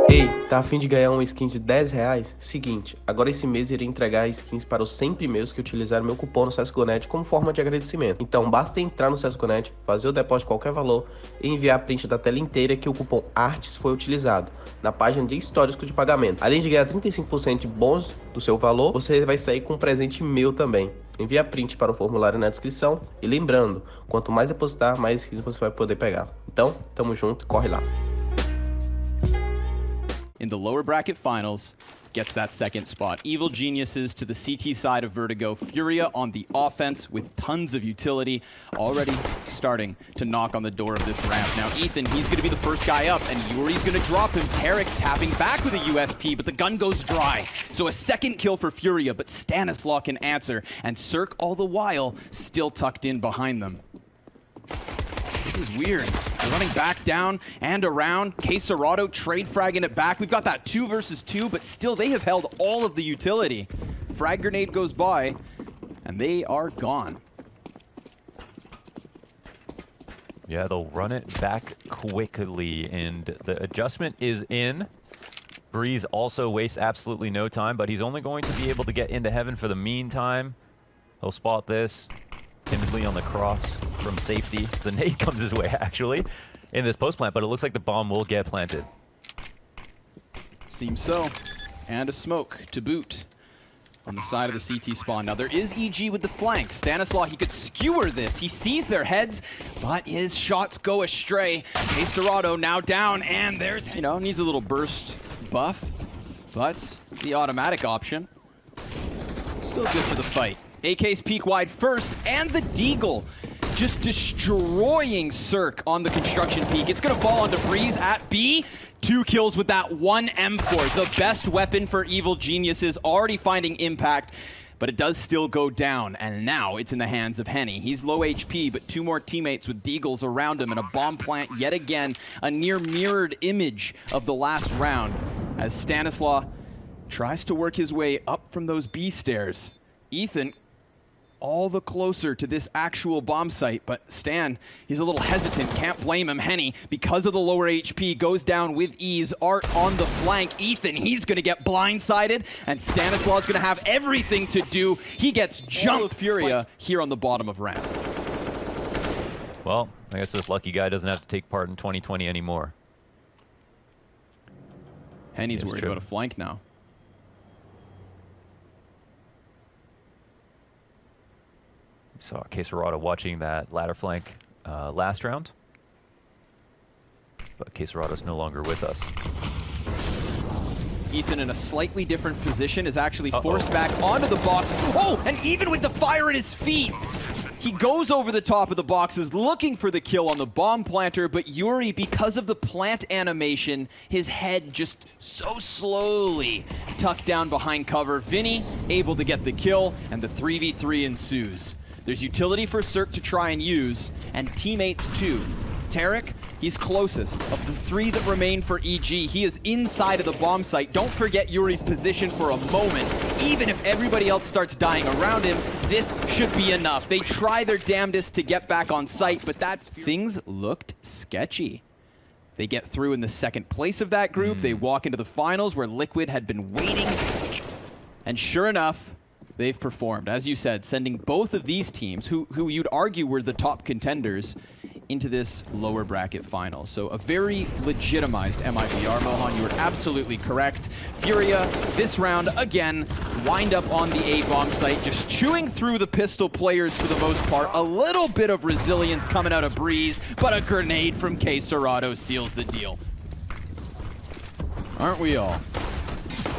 Ei, tá a fim de ganhar uma skin de 10 reais? Seguinte, agora esse mês irei entregar skins para os 100 primeiros que utilizarem meu cupom no CSGONet como forma de agradecimento. Então basta entrar no CSGONet, fazer o depósito de qualquer valor e enviar a print da tela inteira que o cupom ARTS foi utilizado na página de histórico de pagamento. Além de ganhar 35% de bônus do seu valor, você vai sair com um presente meu também. Envie a print para o formulário na descrição e lembrando, quanto mais depositar, mais skins você vai poder pegar. Então, tamo junto, corre lá. In the lower bracket finals, gets that second spot. Evil Geniuses to the CT side of Vertigo. Furia on the offense with tons of utility, already starting to knock on the door of this ramp. Now Ethan, he's going to be the first guy up, and Yuri's going to drop him. Tarek tapping back with a USP, but the gun goes dry. So a second kill for Furia, but Stanislaw can answer, and Cirque all the while still tucked in behind them. This is weird. They're running back down and around. kxgo trade fragging it back. We've got that 2 versus 2, but still they have held all of the utility. Frag grenade goes by, and they are gone. Yeah, they'll run it back quickly, and the adjustment is in. Breeze also wastes absolutely no time, but he's only going to be able to get into heaven for the meantime. He'll spot this timidly on the cross from safety. The nade comes his way, actually, in this post plant, but it looks like the bomb will get planted. Seems so. And a smoke to boot on the side of the CT spawn. Now there is EG with the flank. Stanislaw, he could skewer this. He sees their heads, but his shots go astray. kxgo now down, and there's, needs a little burst buff, but the automatic option still good for the fight. AK's peek wide first, and the Deagle just destroying Cirque on the construction peak. It's gonna fall onto Breeze at B. 2 kills with that 1 M4. The best weapon for Evil Geniuses, already finding impact, but it does still go down, and now it's in the hands of Henny. He's low HP, but 2 more teammates with Deagles around him, and a bomb plant yet again, a near mirrored image of the last round, as Stanislaw tries to work his way up from those B stairs. Ethan all the closer to this actual bomb site, but Stan, he's a little hesitant, can't blame him. Henny, because of the lower HP, goes down with ease. Art on the flank. Ethan, he's gonna get blindsided, and Stanislaw's gonna have everything to do. He gets jumped. Furia here on the bottom of ramp. Well, I guess this lucky guy doesn't have to take part in 2020 anymore. Henny's worried about a flank now. Saw kxgo watching that ladder flank last round, but kxgo's no longer with us. Ethan in a slightly different position is actually forced back onto the box. Oh, and even with the fire at his feet, he goes over the top of the boxes looking for the kill on the bomb planter, but Yuri, because of the plant animation, his head just so slowly tucked down behind cover. Vinny able to get the kill, and the 3v3 ensues. There's utility for Cirque to try and use, and teammates too. Tarek, he's closest. Of the 3 that remain for EG, he is inside of the bomb site. Don't forget Yuri's position for a moment. Even if everybody else starts dying around him, this should be enough. They try their damnedest to get back on site, but things looked sketchy. They get through in the second place of that group. They walk into the finals where Liquid had been waiting. And sure enough, they've performed, as you said, sending both of these teams, who you'd argue were the top contenders, into this lower bracket final. So a very legitimized MIBR, Mohan. You were absolutely correct. Furia, this round, again, wind up on the A bomb site, just chewing through the pistol players for the most part. A little bit of resilience coming out of Breeze, but a grenade from kxgo seals the deal. Aren't we all?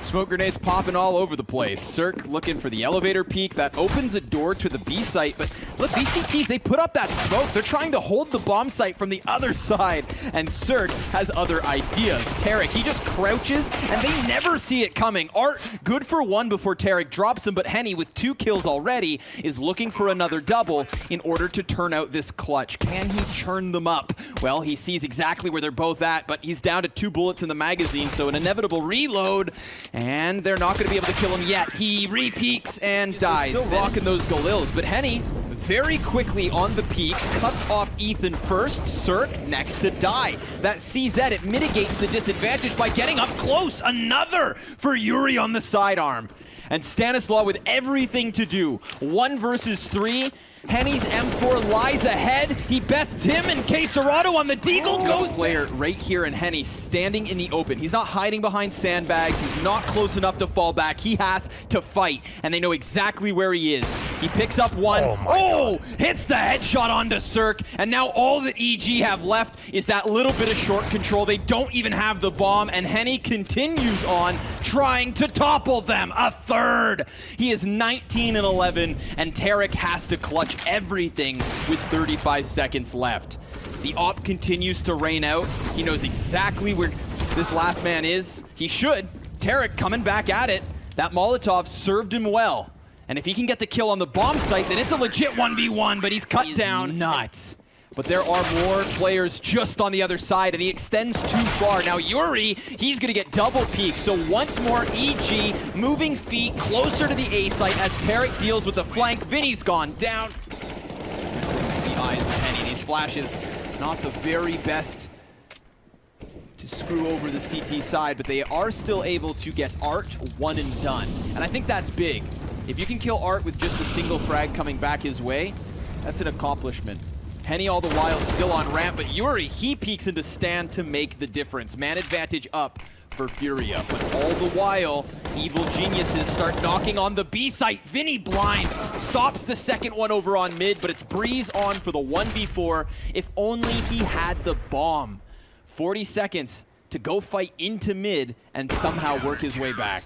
Smoke grenades popping all over the place. Cirque looking for the elevator peak. That opens a door to the B site. But look, BCTs, they put up that smoke. They're trying to hold the bomb site from the other side. And Cirque has other ideas. Tarek, he just crouches, and they never see it coming. Art, good for 1 before Tarek drops him, but Henny, with 2 kills already, is looking for another double in order to turn out this clutch. Can he churn them up? Well, he sees exactly where they're both at, but he's down to 2 bullets in the magazine, so an inevitable reload. And they're not going to be able to kill him yet. He re-peeks and dies. Still rocking those Galils, but Henny very quickly on the peak, cuts off Ethan first, Cirque next to die. That CZ, it mitigates the disadvantage by getting up close. Another for Yuri on the sidearm. And Stanislaw with everything to do. 1 versus 3. Henny's M4 lies ahead. He bests him, and kxerato on the deagle goes player right here, and Henny standing in the open. He's not hiding behind sandbags. He's not close enough to fall back. He has to fight, and they know exactly where he is. He picks up one. Oh, hits the headshot onto Cirque, and now all that EG have left is that little bit of short control. They don't even have the bomb, and Henny continues on trying to topple them. A third. He is 19-11, and Tarek has to clutch everything with 35 seconds left. The op continues to rain out. He knows exactly where this last man is. He should. Tarek coming back at it. That Molotov served him well. And if he can get the kill on the bomb site, then it's a legit 1v1, but he's cut down. Nuts. But there are more players just on the other side, and he extends too far. Now Yuri, he's gonna get double peek. So once more, EG moving feet closer to the A site as Tarek deals with the flank. Vinny's gone down. The eyes of Henny. These flashes, not the very best to screw over the CT side, but they are still able to get Art one and done. And I think that's big. If you can kill Art with just a single frag coming back his way, that's an accomplishment. Henny all the while still on ramp, but Yuri, he peeks into stand to make the difference. Man advantage up for Furia, but all the while, evil geniuses start knocking on the B site. Vinny blind, stops the second one over on mid, but it's Breeze on for the 1v4. If only he had the bomb. 40 seconds to go fight into mid and somehow work his way back.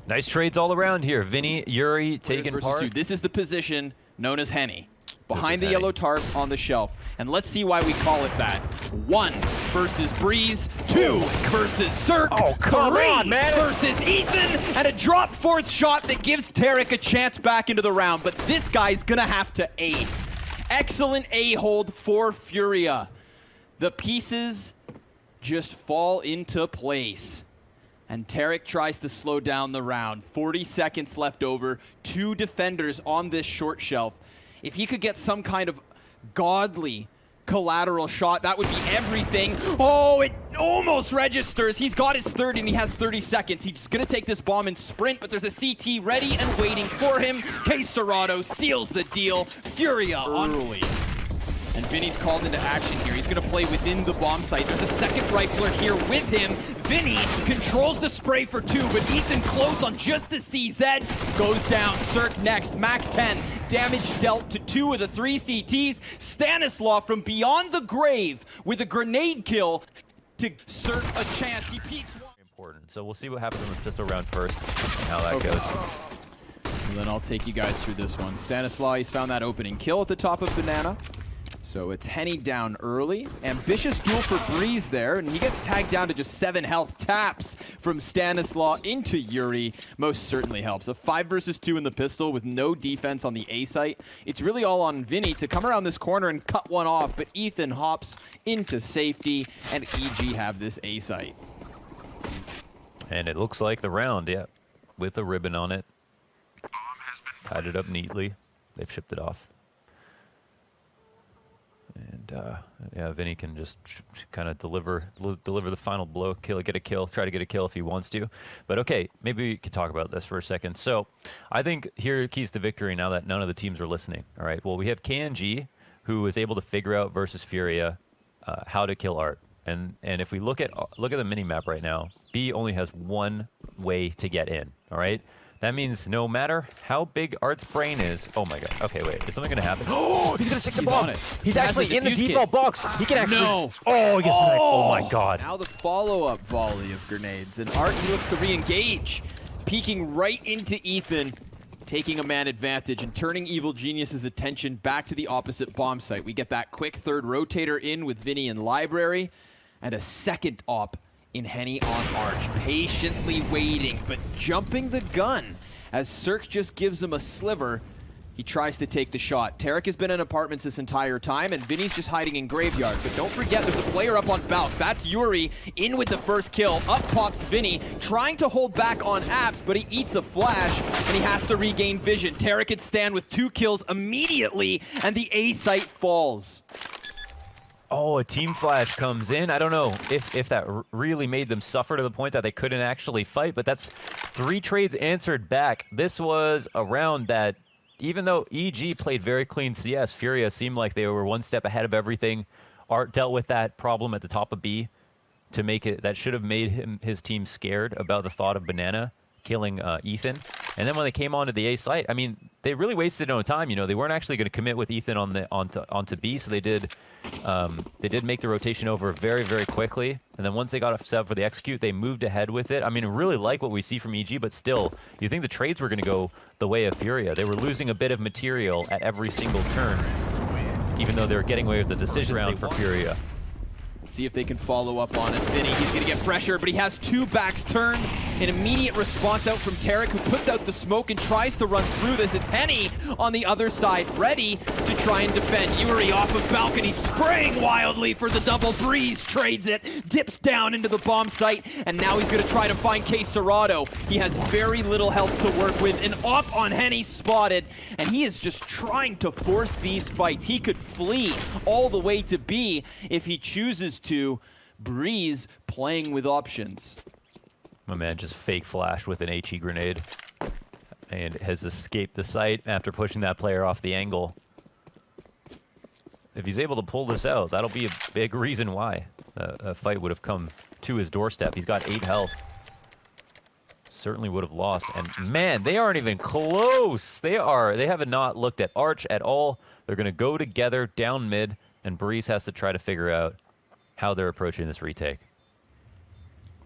Nice trades all around here. Vinny, Yuri taking part. 2. This is the position known as Henny. Behind the yellow tarps on the shelf. And let's see why we call it that. 1 versus Breeze. 2 versus Cirque. Oh, come 3 on, man. versus Ethan. And a drop fourth shot that gives Tarek a chance back into the round. But this guy's gonna have to ace. Excellent A-hold for Furia. The pieces just fall into place. And Tarek tries to slow down the round. 40 seconds left over. 2 defenders on this short shelf. If he could get some kind of godly collateral shot, that would be everything. Oh, it almost registers. He's got his third and he has 30 seconds. He's gonna take this bomb and sprint, but there's a CT ready and waiting for him. kxerato seals the deal. Furia early. And Vinny's called into action here. He's gonna play within the bomb site. There's a second rifler here with him. Vinny controls the spray for 2, but Ethan close on just the CZ. Goes down, Cirque next, Mac 10. Damage dealt to 2 of the 3 CTs. Stanislaw from beyond the grave with a grenade kill to Cirque a chance. He peeks one. Important. So we'll see what happens in this pistol round first and how that goes. And then I'll take you guys through this one. Stanislaw, he's found that opening kill at the top of Banana. So it's Henny down early. Ambitious duel for Breeze there, and he gets tagged down to just 7 health. Taps from Stanislaw into Yuri. Most certainly helps. A 5 versus 2 in the pistol with no defense on the A site. It's really all on Vinny to come around this corner and cut one off, but Ethan hops into safety, and EG have this A site. And it looks like the round, yeah, with a ribbon on it. Tied it up neatly. They've shipped it off. And yeah, Vinny can just kind of deliver the final blow, get a kill, try to get a kill if he wants to. But okay, maybe we could talk about this for a second. So I think here are keys to victory now that none of the teams are listening. All right, well, we have KNG, who was able to figure out versus Furia how to kill Art. And if we look at the mini map right now, B only has one way to get in. All right. That means no matter how big Art's brain is... Oh my god. Okay, wait. Is something going to happen? Oh, he's going to stick the bomb. He's actually in the default box. He can actually... No. Oh, he gets sniped. Oh my god. Now the follow-up volley of grenades. And Art, he looks to re-engage. Peeking right into Ethan. Taking a man advantage and turning Evil Genius's attention back to the opposite bomb site. We get that quick third rotator in with Vinny and Library. And a second op in Henny on Arch, patiently waiting, but jumping the gun as Cirque just gives him a sliver He tries to take the shot. Tarek has been in apartments this entire time, and Vinny's just hiding in graveyard. But don't forget, there's a player up on Valk. That's Yuri, in with the first kill. Up pops Vinny, trying to hold back on Apps, but he eats a flash, and he has to regain vision. Tarek can stand with 2 kills immediately, and the A site falls. Oh, a team flash comes in. I don't know if that really made them suffer to the point that they couldn't actually fight, but that's 3 trades answered back. This was a round that, even though EG played very clean CS, FURIA seemed like they were one step ahead of everything. Art dealt with that problem at the top of B to make it, that should have made his team scared about the thought of Banana killing Ethan. And then when they came onto the A site, I mean, they really wasted no time. You know, they weren't actually going to commit with Ethan onto B, so they did make the rotation over very, very quickly. And then once they got set up for the execute, they moved ahead with it. I mean, I really like what we see from EG, but still, you think the trades were going to go the way of FURIA. They were losing a bit of material at every single turn, even though they were getting away with the decisions for FURIA. See if they can follow up on it. Vinny, he's going to get pressure, but he has 2 backs turned. An immediate response out from Tarek, who puts out the smoke and tries to run through this. It's Henny on the other side, ready to try and defend. Yuri off of balcony, spraying wildly for the double. Breeze trades it, dips down into the bomb site, and now he's going to try to find kxgo. He has very little health to work with. An op on Henny spotted, and he is just trying to force these fights. He could flee all the way to B if he chooses to. Breeze playing with options. My man just fake flashed with an HE grenade and has escaped the site after pushing that player off the angle. If he's able to pull this out, that'll be a big reason why a fight would have come to his doorstep. He's got 8 health. Certainly would have lost. And man, they aren't even close. They have not looked at Arch at all. They're going to go together down mid, and Breeze has to try to figure out how they're approaching this retake.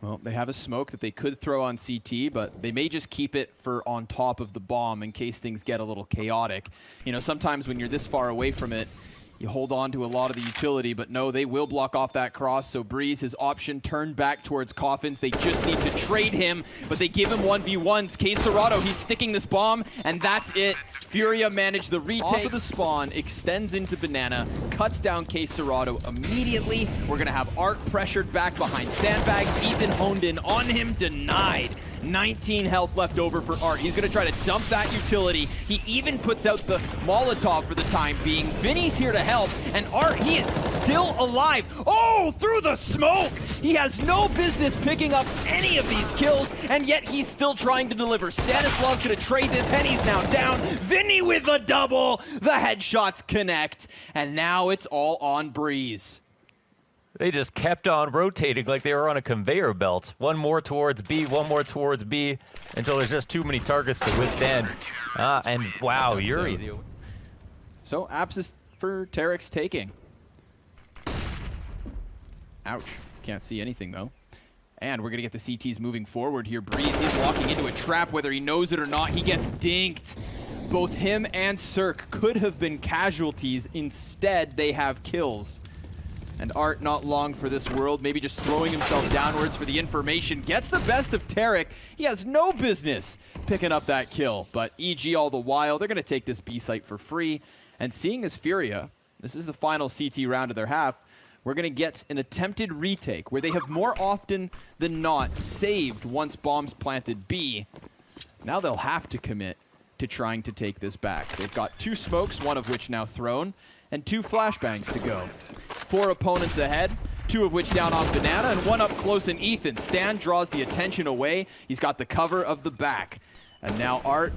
Well, they have a smoke that they could throw on CT, but they may just keep it for on top of the bomb in case things get a little chaotic. You know, sometimes when you're this far away from it, you hold on to a lot of the utility, but no, they will block off that cross, so Breeze, his option turned back towards Coffins. They just need to trade him, but they give him 1v1s. kxgo, he's sticking this bomb, and that's it. FURIA managed the retake. Off of the spawn, extends into Banana, cuts down kxgo immediately. We're gonna have Art pressured back behind sandbags. Ethan honed in on him, denied. 19 health left over for Art. He's gonna try to dump that utility. He even puts out the Molotov for the time being. Vinny's here to help, and Art, he is still alive. Oh, through the smoke! He has no business picking up any of these kills, and yet he's still trying to deliver. Stanislav's gonna trade this. Henny's now down. Vinny with a double. The headshots connect, and now it's all on Breeze. They just kept on rotating like they were on a conveyor belt. One more towards B, one more towards B, until there's just too many targets to withstand. And wow, Yuri. So, Apps is for Tarek's taking. Ouch. Can't see anything, though. And we're going to get the CTs moving forward here. Breeze is walking into a trap, whether he knows it or not. He gets dinked. Both him and Cirque could have been casualties. Instead, they have kills. And Art not long for this world, maybe just throwing himself downwards for the information. Gets the best of Tarek. He has no business picking up that kill. But EG all the while, they're going to take this B site for free. And seeing as FURIA, this is the final CT round of their half, we're going to get an attempted retake where they have more often than not saved once bombs planted B. Now they'll have to commit to trying to take this back. They've got 2 smokes, one of which now thrown, and 2 flashbangs to go. 4 opponents ahead, 2 of which down on Banana, and 1 up close in Ethan. Stan draws the attention away. He's got the cover of the back. And now Art,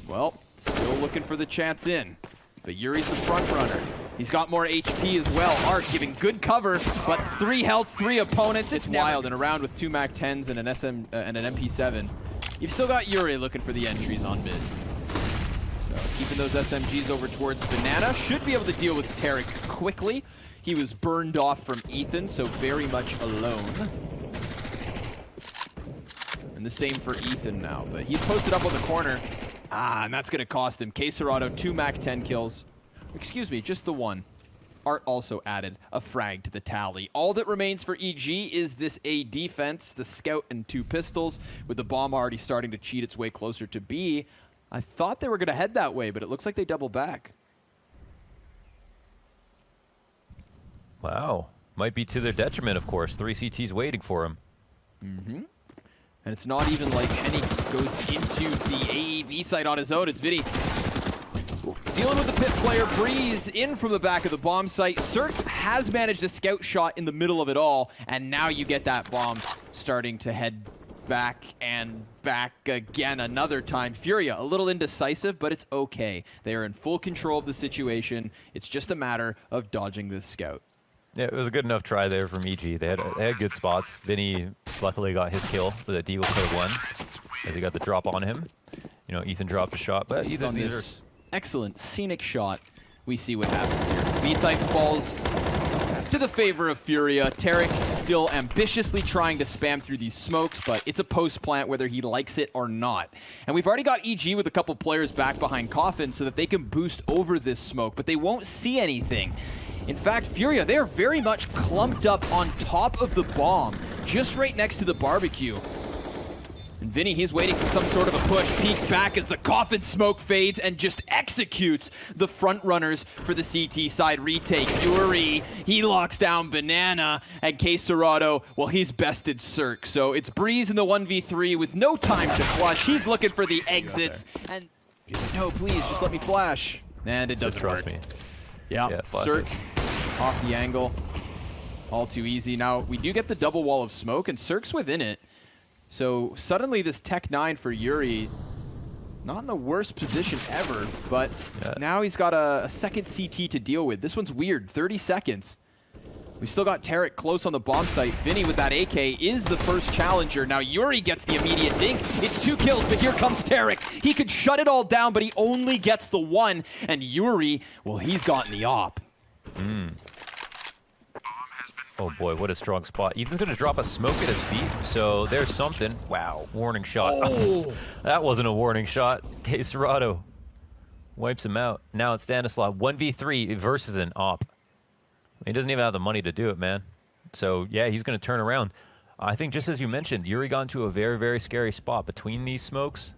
well, still looking for the chance in. But Yuri's the front runner. He's got more HP as well. Art giving good cover, but 3 health, 3 opponents. It's wild. In a round with 2 MAC-10s and an MP7. You've still got Yuri looking for the entries on mid. So keeping those SMGs over towards Banana. Should be able to deal with Tarek quickly. He was burned off from Ethan, so very much alone. And the same for Ethan now, but he's posted up on the corner. And that's going to cost him. kxgo, 2 MAC-10 kills. Excuse me, just the 1. Art also added a frag to the tally. All that remains for EG is this A defense, the scout and 2 pistols, with the bomb already starting to cheat its way closer to B. I thought they were going to head that way, but it looks like they double back. Wow. Might be to their detriment, of course. 3 CTs waiting for him. Mm-hmm. And it's not even like Henny goes into the AEB site on his own. It's Vinny dealing with the pit player. Breeze in from the back of the bomb site. Cirque has managed a scout shot in the middle of it all. And now you get that bomb starting to head back and back again another time. FURIA, a little indecisive, but it's okay. They are in full control of the situation. It's just a matter of dodging this scout. Yeah, it was a good enough try there from EG. They had good spots. Vinny luckily got his kill, but the D will play one as he got the drop on him. You know, Ethan dropped a shot, but Ethan, these are excellent scenic shot. We see what happens here. B-site falls to the favor of FURIA. Tarek still ambitiously trying to spam through these smokes, but it's a post plant whether he likes it or not. And we've already got EG with a couple players back behind Coffin so that they can boost over this smoke, but they won't see anything. In fact, FURIA, they are very much clumped up on top of the bomb, just right next to the barbecue. And Vinny, he's waiting for some sort of a push, peeks back as the Coffin smoke fades and just executes the front runners for the CT side retake. Fury, he locks down Banana, and kxgo, well, he's bested Cirque. So it's Breeze in the 1v3 with no time to flush. He's looking for the exits. And no, please, just let me flash. And it doesn't trust work. me. Yeah, Cirque off the angle. All too easy. Now, we do get the double wall of smoke, and Cirque's within it. So suddenly this Tech 9 for Yuri, not in the worst position ever, but now he's got a second CT to deal with. This one's weird, 30 seconds. We still got Tarek close on the bomb site. Vinny with that AK is the first challenger. Now Yuri gets the immediate dink. It's 2 kills, but here comes Tarek. He could shut it all down, but he only gets the 1. And Yuri, well, he's gotten the op. Oh boy, what a strong spot. Ethan's gonna drop a smoke at his feet, so there's something. Wow, warning shot. Oh. That wasn't a warning shot. kxgo wipes him out. Now it's Stanislav, 1v3 versus an op. He doesn't even have the money to do it, man. So yeah, he's gonna turn around. I think just as you mentioned, Yuri got into a very, very scary spot between these smokes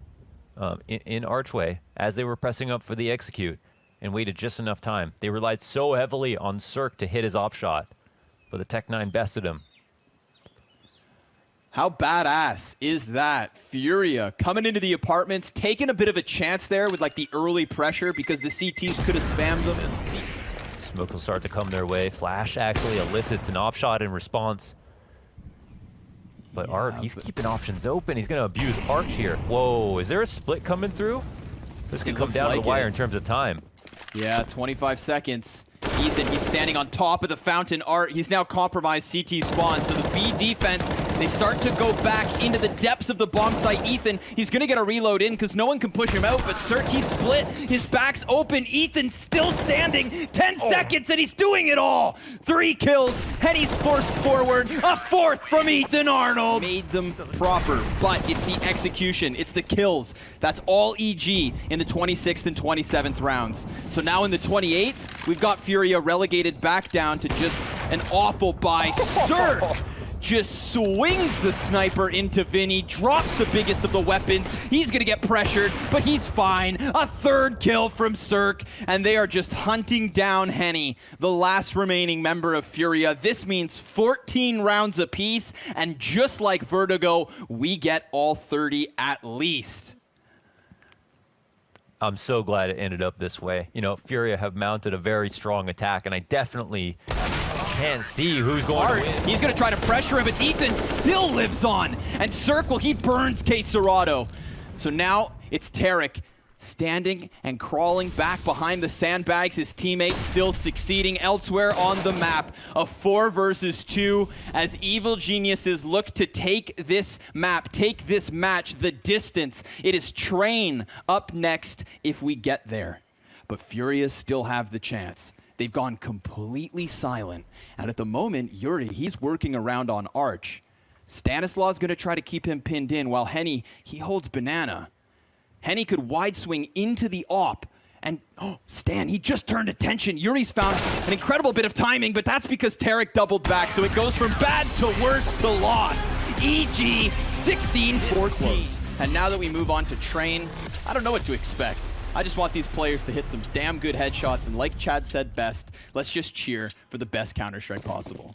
in Archway as they were pressing up for the execute and waited just enough time. They relied so heavily on Cirque to hit his op shot, but the Tech 9 bested him. How badass is that? FURIA coming into the apartments, taking a bit of a chance there with like the early pressure because the CTs could have spammed them. Smoke will start to come their way. Flash actually elicits an op shot in response. But yeah, Art, he's keeping options open. He's going to abuse Arch here. Whoa, is there a split coming through? This could come down to the wire in terms of time. Yeah, 25 seconds. Ethan, he's standing on top of the fountain. Art, he's now compromised CT spawn. So the B defense, they start to go back into the depths of the bomb site. Ethan, he's going to get a reload in because no one can push him out. But Cirque, he's split. His back's open. Ethan still standing. 10 seconds and he's doing it all. 3 kills. Henny's forced forward. A 4th from Ethan Arnold. Made them proper, but it's the execution. It's the kills. That's all EG in the 26th and 27th rounds. So now in the 28th, we've got FURIA relegated back down to just an awful buy. Cirque just swings the sniper into Vinny, drops the biggest of the weapons. He's gonna get pressured, but he's fine. A 3rd kill from Cirque, and they are just hunting down Henny, the last remaining member of FURIA. This means 14 rounds apiece, and just like Vertigo, we get all 30 at least. I'm so glad it ended up this way. You know, FURIA have mounted a very strong attack, and I definitely can't see who's going to win. He's going to try to pressure him, but Ethan still lives on. And Cirque, well, he burns kxgo. So now it's Tarek standing and crawling back behind the sandbags. His teammates still succeeding elsewhere on the map. A 4 versus 2 as evil geniuses look to take this map, take this match the distance. It is Train up next if we get there. But FURIA still have the chance. They've gone completely silent. And at the moment, Yuri, he's working around on Arch. Stanislav's going to try to keep him pinned in while Henny, he holds Banana. Henny could wide swing into the op. And, oh, Stan, he just turned attention. Yuri's found an incredible bit of timing, but that's because Tarek doubled back. So it goes from bad to worse to loss. EG 16-14. And now that we move on to Train, I don't know what to expect. I just want these players to hit some damn good headshots, and like Chad said best, let's just cheer for the best Counter-Strike possible.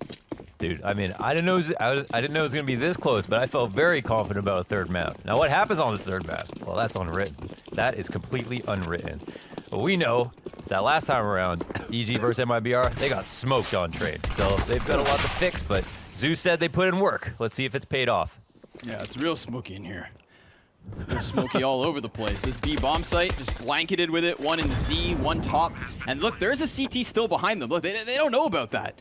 Dude, I mean, I didn't know it was going to be this close, but I felt very confident about a third map. Now, what happens on this third map? Well, that's unwritten. That is completely unwritten. What we know is that last time around, EG versus MIBR, they got smoked on trade. So they've got a lot to fix, but Zeus said they put in work. Let's see if it's paid off. Yeah, it's real smoky in here. There's smoky all over the place. This B bomb site just blanketed with it. One in the D, one top. And look, there's a CT still behind them. Look, they don't know about that.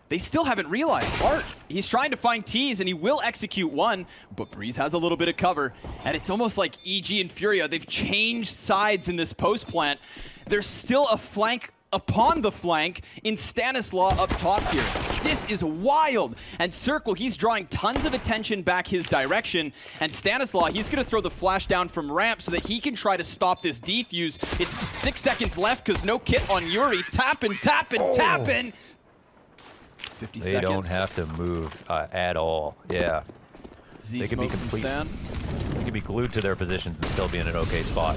They still haven't realized. Art, he's trying to find T's, and he will execute one, but Breeze has a little bit of cover. And it's almost like EG and Furia, they've changed sides in this post plant. There's still a flank upon the flank in Stanislaw up top here. This is wild. And Circle, he's drawing tons of attention back his direction. And Stanislaw, he's going to throw the flash down from ramp so that he can try to stop this defuse. It's 6 seconds left because no kit on Yuri. Tapping, tapping, tapping. 50 they seconds. Don't have to move at all. Yeah. Z they could be complete. They could be glued to their positions and still be in an okay spot.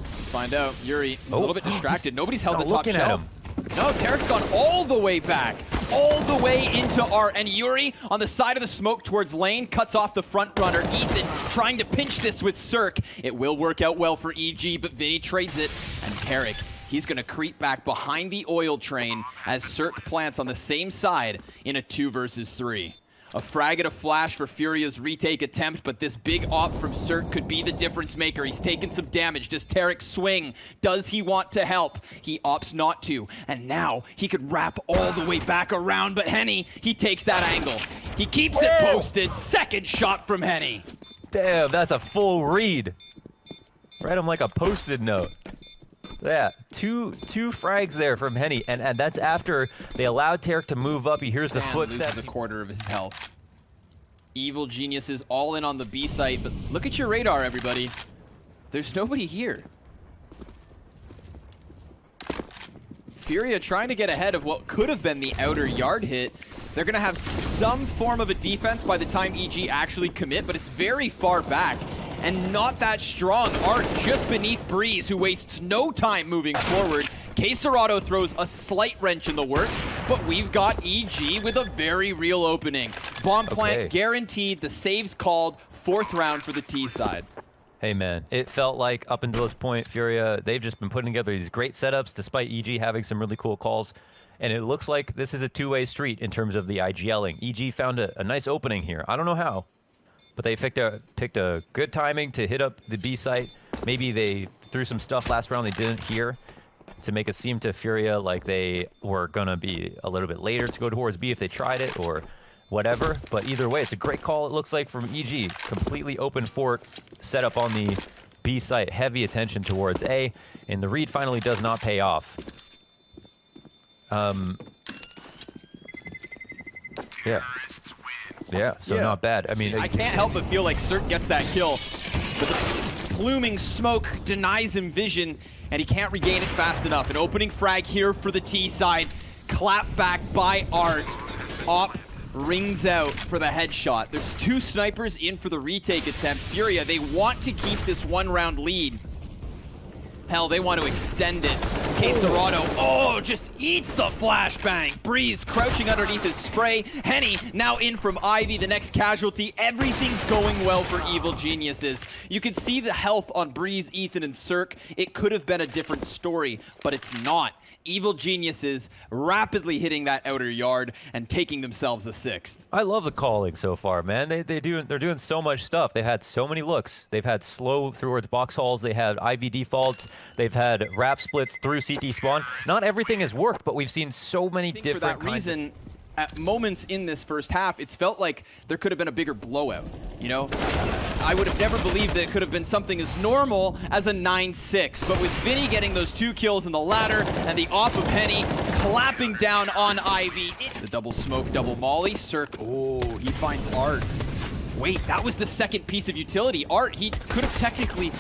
Let's find out. Yuri is a little bit distracted. Nobody's held the top looking shelf. At him. No, Tarek's gone all the way back. All the way into Art. And Yuri on the side of the smoke towards lane cuts off the front runner. Ethan trying to pinch this with Cirque. It will work out well for EG, but Vinny trades it. And Tarek, he's going to creep back behind the oil train as Cirque plants on the same side in a 2 versus 3. A frag and a flash for Furia's retake attempt, but this big op from Cirque could be the difference maker. He's taken some damage. Does Tarek swing? Does he want to help? He opts not to. And now he could wrap all the way back around, but Henny, he takes that angle. He keeps it posted. Second shot from Henny. Damn, that's a full read. Write him like a post-it note. Yeah, two frags there from Henny, and that's after they allowed Tarek to move up. He hears the footsteps. Loses a quarter of his health. Evil Geniuses all in on the B site, but look at your radar, everybody. There's nobody here. Furia trying to get ahead of what could have been the outer yard hit. They're going to have some form of a defense by the time EG actually commit, but it's very far back. And not that strong. Art just beneath Breeze, who wastes no time moving forward. Quesarado throws a slight wrench in the works, but we've got EG with a very real opening. Bomb plant guaranteed, the saves called, 4th round for the T side. Hey man, it felt like up until this point, Furia, they've just been putting together these great setups despite EG having some really cool calls. And it looks like this is a two-way street in terms of the IGLing. EG found a nice opening here. I don't know how, but they picked a good timing to hit up the B site. Maybe they threw some stuff last round they didn't hear to make it seem to Furia like they were going to be a little bit later to go towards B if they tried it or whatever. But either way, it's a great call, it looks like, from EG. Completely open fort set up on the B site. Heavy attention towards A, and the read finally does not pay off. Yeah, so not bad. I mean, I can't help but feel like Cert gets that kill, but the pluming smoke denies him vision, and he can't regain it fast enough. An opening frag here for the T side. Clap back by Art. Op rings out for the headshot. There's 2 snipers in for the retake attempt. Furia, they want to keep this 1-round lead. Hell, they want to extend it. Quesarado, just eats the flashbang. Breeze crouching underneath his spray. Henny now in from Ivy, the next casualty. Everything's going well for Evil Geniuses. You can see the health on Breeze, Ethan, and Cirque. It could have been a different story, but it's not. Evil Geniuses rapidly hitting that outer yard and taking themselves a 6th. I love the calling so far, man. They're doing so much stuff. They've had so many looks. They've had slow towards box halls. They had IV defaults. They've had wrap splits through CT spawn. Not everything has worked, but we've seen so many different for that reason, at moments in this first half, it's felt like there could have been a bigger blowout, you know? I would have never believed that it could have been something as normal as a 9-6, but with Vinny getting those 2 kills in the ladder and the off of Henny clapping down on Ivy. The double smoke, double molly, Cirque, he finds Art. Wait, that was the second piece of utility. Art, he could have technically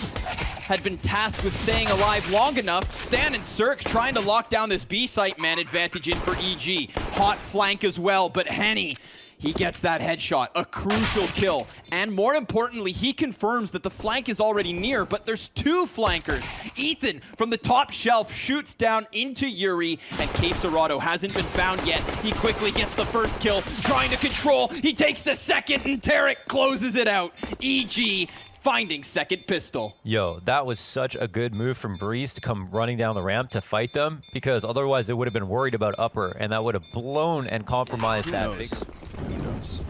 had been tasked with staying alive long enough. Stan and Cirque trying to lock down this B site, man advantage in for EG. Hot flank as well, but Henny, He gets that headshot, a crucial kill. And more importantly, he confirms that the flank is already near, but there's two flankers. Ethan from the top shelf shoots down into Yuri, and kxerado hasn't been found yet. He quickly gets the first kill, trying to control. He takes the second, and Tarek closes it out. EG finding second pistol. Yo, that was such a good move from Breeze to come running down the ramp to fight them, because otherwise they would have been worried about upper, and that would have blown and compromised that big. Who knows?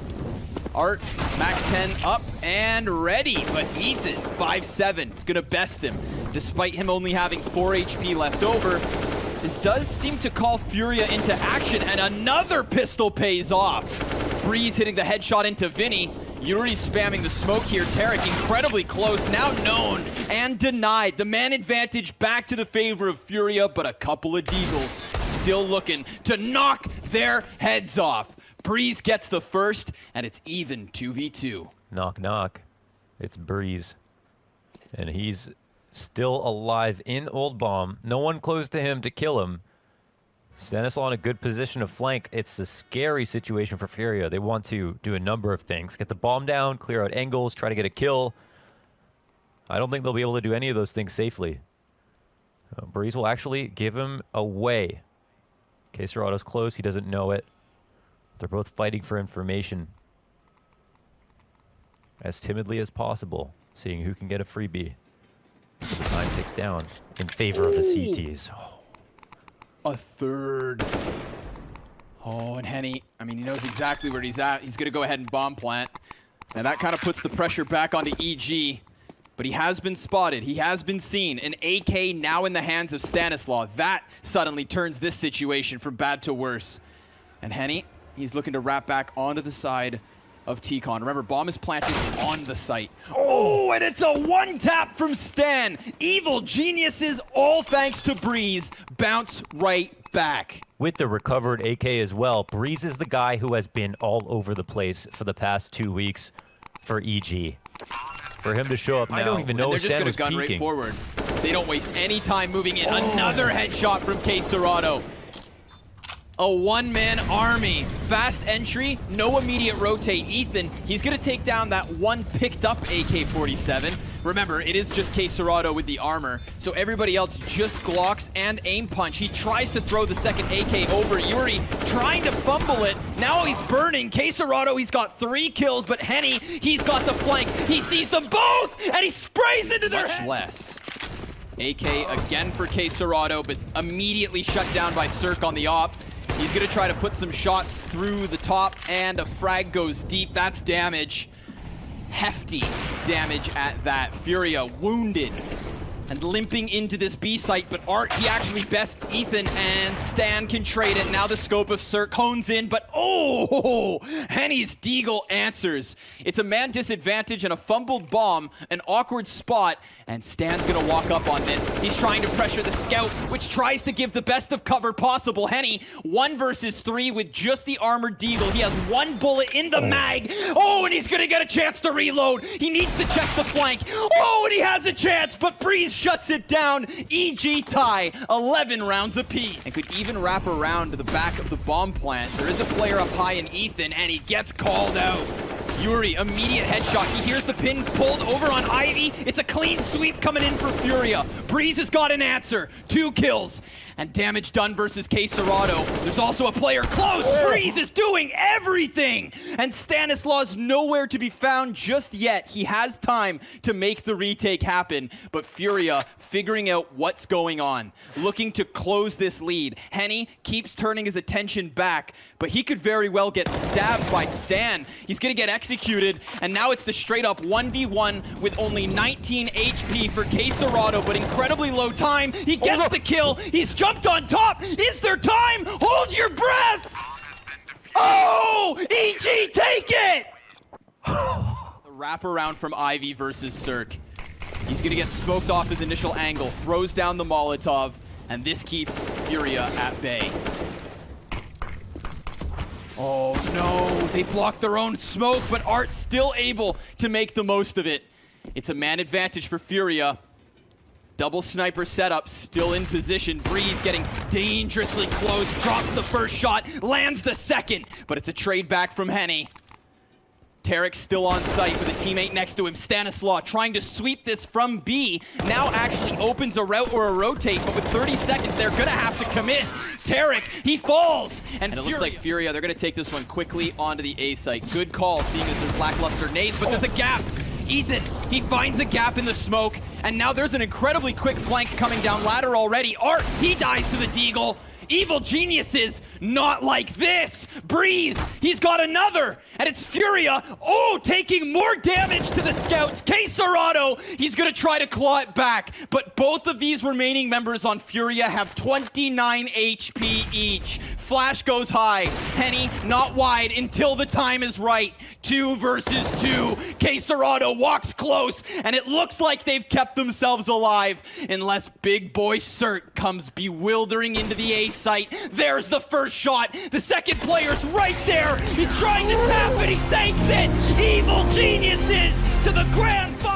Art, Mac 10 up and ready, but Ethan, 5'7", is gonna best him. Despite him only having 4 HP left over, this does seem to call Furia into action, and another pistol pays off. Breeze hitting the headshot into Vinny. Yuri spamming the smoke here. Tarek incredibly close, now known and denied. The man advantage back to the favor of Furia, but a couple of Deagles still looking to knock their heads off. Breeze gets the first, and it's even 2v2. Knock, knock. It's Breeze. And he's still alive in Old Bomb. No one close to him to kill him. Stanislaw in a good position to flank. It's a scary situation for Furia. They want to do a number of things. Get the bomb down, clear out angles, try to get a kill. I don't think they'll be able to do any of those things safely. Breeze will actually give him away. kxerado's close, he doesn't know it. They're both fighting for information. As timidly as possible, seeing who can get a freebie. The time ticks down in favor of the CTs. A third. Oh, and Henny, I mean, he knows exactly where he's at. He's going to go ahead and bomb plant. And that kind of puts the pressure back onto EG. But he has been spotted. He has been seen. An AK now in the hands of Stanislaw. That suddenly turns this situation from bad to worse. And Henny, he's looking to wrap back onto the side of T-Con. Remember, bomb is planted on the site. Oh, and it's a one-tap from Stan. Evil geniuses, all thanks to Breeze, bounce right back. With the recovered AK as well, Breeze is the guy who has been all over the place for the past 2 weeks for EG. For him to show up now, I don't even know if Stan was peeking. They're just going to gun right forward. They don't waste any time moving in. Another headshot from kxerado. A one-man army. Fast entry, no immediate rotate. Ethan, he's going to take down that one picked up AK-47. Remember, it is just kxerado with the armor, so everybody else just Glocks and aim punch. He tries to throw the second AK over. Yuri trying to fumble it. Now he's burning. kxerado, he's got 3 kills, but Henny, he's got the flank. He sees them both, and he sprays into their head. Less. AK again for kxerado, but immediately shut down by Cirque on the op. He's going to try to put some shots through the top, and a frag goes deep. That's damage. Hefty damage at that. Furia wounded and limping into this B site, but Art, he actually bests Ethan, and Stan can trade it. Now the scope of Cirque hones in, but oh, Henny's Deagle answers. It's a man disadvantage and a fumbled bomb, an awkward spot, and Stan's gonna walk up on this. He's trying to pressure the scout, which tries to give the best of cover possible. Henny, 1 versus 3 with just the armored Deagle. He has 1 bullet in the mag. Oh, and he's gonna get a chance to reload. He needs to check the flank. Oh, and he has a chance, but Breeze shuts it down. EG tie, 11 rounds apiece. And could even wrap around to the back of the bomb plant. There is a player up high in Ethan, and he gets called out. Yuri, immediate headshot. He hears the pin pulled over on Ivy. It's a clean sweep coming in for Furia. Breeze has got an answer. 2 kills. And damage done versus kxerado. There's also a player close. Breeze is doing everything. And Stanislaw's nowhere to be found just yet. He has time to make the retake happen. But Furia figuring out what's going on. Looking to close this lead. Henny keeps turning his attention back. But he could very well get stabbed by Stan. He's going to get executed. And now it's the straight up 1v1 with only 19 HP for kxerado. But incredibly low time. He gets the kill. He's jumped on top. Is there time? Hold your breath. Oh, EG, take it. The wraparound from Ivy versus Cirque. He's going to get smoked off his initial angle. Throws down the Molotov. And this keeps Furia at bay. Oh no, they blocked their own smoke, but Art's still able to make the most of it. It's a man advantage for Furia. double sniper setup, still in position. Breeze getting dangerously close, drops the first shot, lands the second, but it's a trade back from Henny. Tarek's still on site with a teammate next to him. Stanislaw trying to sweep this from B. Now actually opens a route or a rotate, but with 30 seconds, they're gonna have to commit. Tarek, he falls! And it looks like FURIA, they're gonna take this one quickly onto the A site. Good call, seeing as there's lackluster nades, but there's a gap. Ethan, he finds a gap in the smoke, and now there's an incredibly quick flank coming down ladder already. Art, he dies to the Deagle. Evil geniuses, not like this. Breeze, he's got another, and it's FURIA. Oh, taking more damage to the scouts. kxerato, he's gonna try to claw it back, but both of these remaining members on FURIA have 29 HP each. Flash goes high. Henny not wide until the time is right. 2 versus 2. kxerato walks close, and it looks like they've kept themselves alive unless Big Boy Cert comes bewildering into the A site. There's the first shot. The second player's right there. He's trying to tap it. He takes it. Evil geniuses to the grand final.